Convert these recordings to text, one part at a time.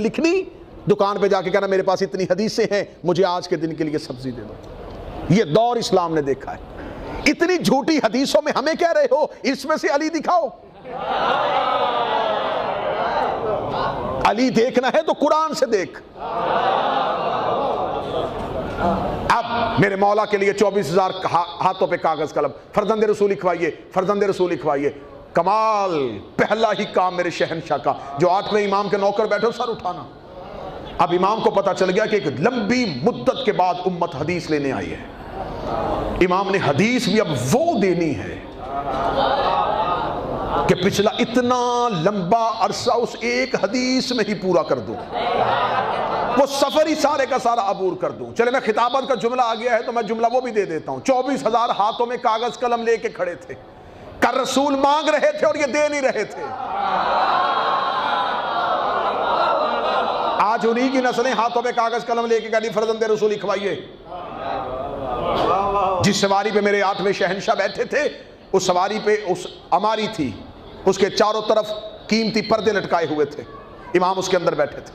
लिखनी, दुकान पे जाके कहना मेरे पास इतनी हदीसें हैं, मुझे आज के दिन के लिए सब्जी दे दो। ये दौर इस्लाम ने देखा है। इतनी झूठी हदीसों में हमें कह रहे हो इसमें से अली दिखाओ। अली देखना है तो कुरान से देख। अब मेरे मौला के लिए 24,000 हाथों पे कागज कलम, फर्जंद रसूल लिखवाइए, फर्जंद रसूल लिखवाइए। कमाल, पहला ही काम मेरे शहनशाह का, जो 8वें इमाम के नौकर बैठे सर उठाना। अब इमाम को पता चल गया कि एक लंबी मुद्दत के बाद उम्मत हदीस लेने आई है। इमाम ने हदीस भी अब वो देनी है कि पिछला इतना लंबा अरसा उस एक हदीस में ही पूरा कर दूं, वो सफर ही सारे का सारा अबूर कर दूं। चले, मैं खिताबत का जुमला आ गया है तो मैं जुमला वो भी दे देता हूं। 24,000 हाथों में कागज कलम लेके खड़े थे, कर रसूल मांग रहे थे और ये दे नहीं रहे थे। आज उन्हीं की नस्लें हाथों में कागज कलम लेके कहती फर्जंद रसूल लिखवाइए। जिस सवारी पे मेरे 8वें शहनशाह बैठे थे, उस सवारी पे उस अमारी थी, उसके चारों तरफ कीमती पर्दे लटकाए हुए थे, इमाम उसके अंदर बैठे थे।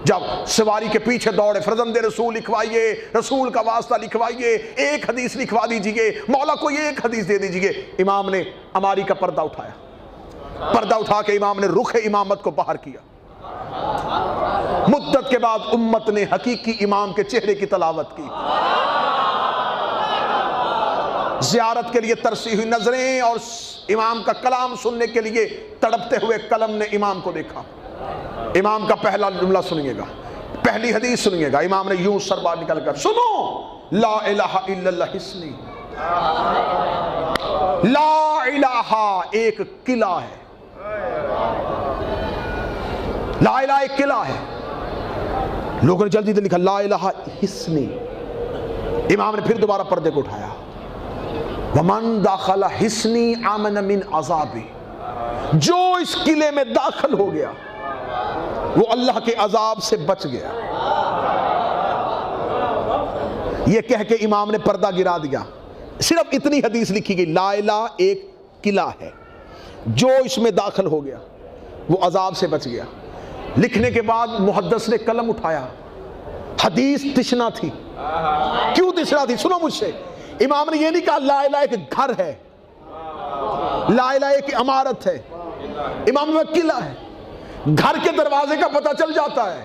जब सवारी के पीछे दौड़े, फर्जंद रसूल लिखवाइए, रसूल का वास्ता लिखवाइए, एक हदीस लिखवा दीजिए, मौला को ये एक हदीस दे दीजिए। इमाम ने अमारी का पर्दा उठाया, पर्दा उठा के इमाम ने रुख इमामत को बाहर किया। मुद्दत के बाद उम्मत ने हकीकी इमाम के चेहरे की तलावत की। ज़ियारत के लिए तरसी हुई नजरें और इमाम का कलाम सुनने के लिए तड़पते हुए कलम ने इमाम को देखा। इमाम का पहला जुमला सुनिएगा, पहली हदीस सुनिएगा। इमाम ने यूं सरबार निकल कर, सुनो, ला इलाहा इल्लल्लाह हिस्नी। ला इलाहा एक किला है, ला इलाहा एक किला है। लोगों ने जल्दी से लिखा ला इलाहा हिस्नी। इमाम ने फिर दोबारा पर्दे को उठाया, वमन दाखला हिस्नी आमन मिन अज़ाबी। जो इस किले में दाखिल हो गया वो अल्लाह के अजाब से बच गया। ये कह के इमाम ने पर्दा गिरा दिया। सिर्फ इतनी हदीस लिखी गई, ला इलाहा एक किला है, जो इसमें दाखिल हो गया वो अजाब से बच गया। लिखने के बाद मुहद्दिस ने कलम उठाया। हदीस तिश्ना थी। क्यों तिश्ना थी? सुनो मुझसे। इमाम ने ये नहीं कहा ला इलाहा एक घर है, ला इलाहा एक इमारत है, इमाम में किला है। घर के दरवाजे का पता चल जाता है।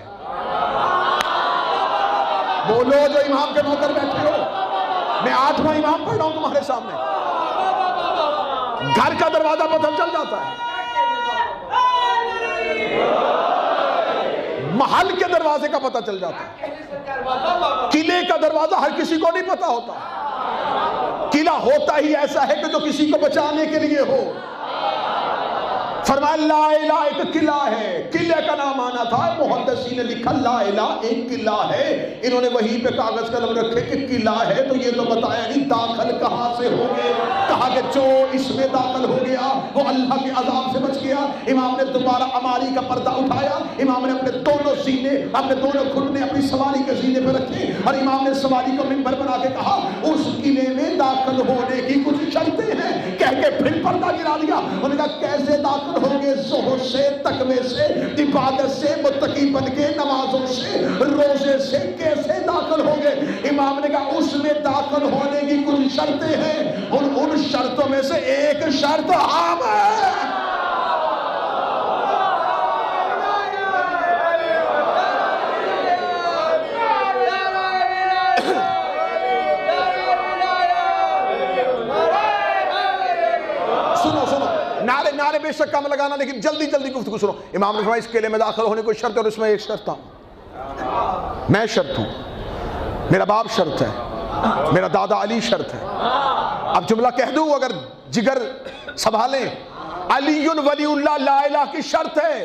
बोलो जो इमाम के नौकर बैठे हो, मैं 8वां इमाम पढ़ रहा हूं तुम्हारे सामने। घर का दरवाजा पता चल जाता है, महल के दरवाजे का पता चल जाता है। किले का दरवाजा हर किसी को नहीं पता होता। किला होता ही ऐसा है कि जो किसी को बचाने के लिए हो। फरमाया ला इलाहा एक किला है। किले का नाम आना था, मुहद्दिसीन ने लिखा ला इलाहा एक किला है। इन्होंने वहीं पे कागज कलम रखे कि किला है, तो ये तो बताया नहीं दाखिल कहां से होंगे। कहा कि जो इसमें दाखिल हो गया वो अल्लाह के अजाब से बच गया। इमाम ने दोबारा अमारी का पर्दा उठाया। इमाम ने अपने दोनों सीने, अपने दोनों घुटने अपनी सवारी के सीने पे रखे और इमाम ने सवारी को मिंबर बना के कहा उस किले में दाखिल होने की कुछ शर्तें हैं। कह के फिर पर्दा गिरा दिया। उन्होंने कहा कैसे दाखिल होंगे? ज़ोहर से, तकवे से, इबादत से, मुत्तकी बन के, नमाजों से, रोजे से कैसे दाखिल होंगे? इमाम ने कहा उसमें दाखिल होने की कुछ शर्तें हैं और उन शर्तों में से एक शर्त आम है। नारे नारे बेशक कम लगाना, लेकिन जल्दी जल्दी गुफ्तगू सुनो। इमाम ने फरमाया इस किले में दाखिल होने को शर्त है और इसमें एक शर्त था। मैं शर्त हूं, मेरा बाप शर्त है, मेरा दादा अली शर्त है। अब जुमला कह दूं अगर जिगर संभाले, अलीयुन वलीउल्लाह ला इलाहा की शर्त है।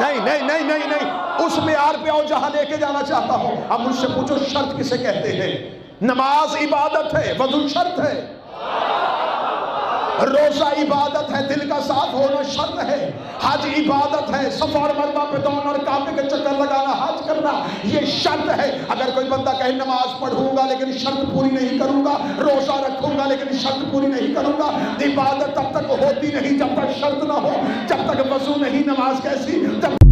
नहीं नहीं नहीं नहीं नहीं, उस मेयार पे आओ जहां लेके जाना चाहता हूं। अब मुझसे पूछो शर्त किसे कहते हैं? नमाज इबादत है, वज़ू शर्त है, रोजा इबादत है, दिल का साफ होना शर्त है, हज इबादत है, सफा और मरवा पे दौड़ना और काबे के चक्कर लगाना हज करना करना ये शर्त है। अगर कोई बंदा कहे नमाज पढ़ूंगा लेकिन शर्त पूरी नहीं करूंगा, रोजा रखूंगा लेकिन शर्त पूरी नहीं करूंगा, इबादत तब तक होती नहीं जब तक शर्त ना हो, जब तक वजू नहीं नमाज कैसी, जब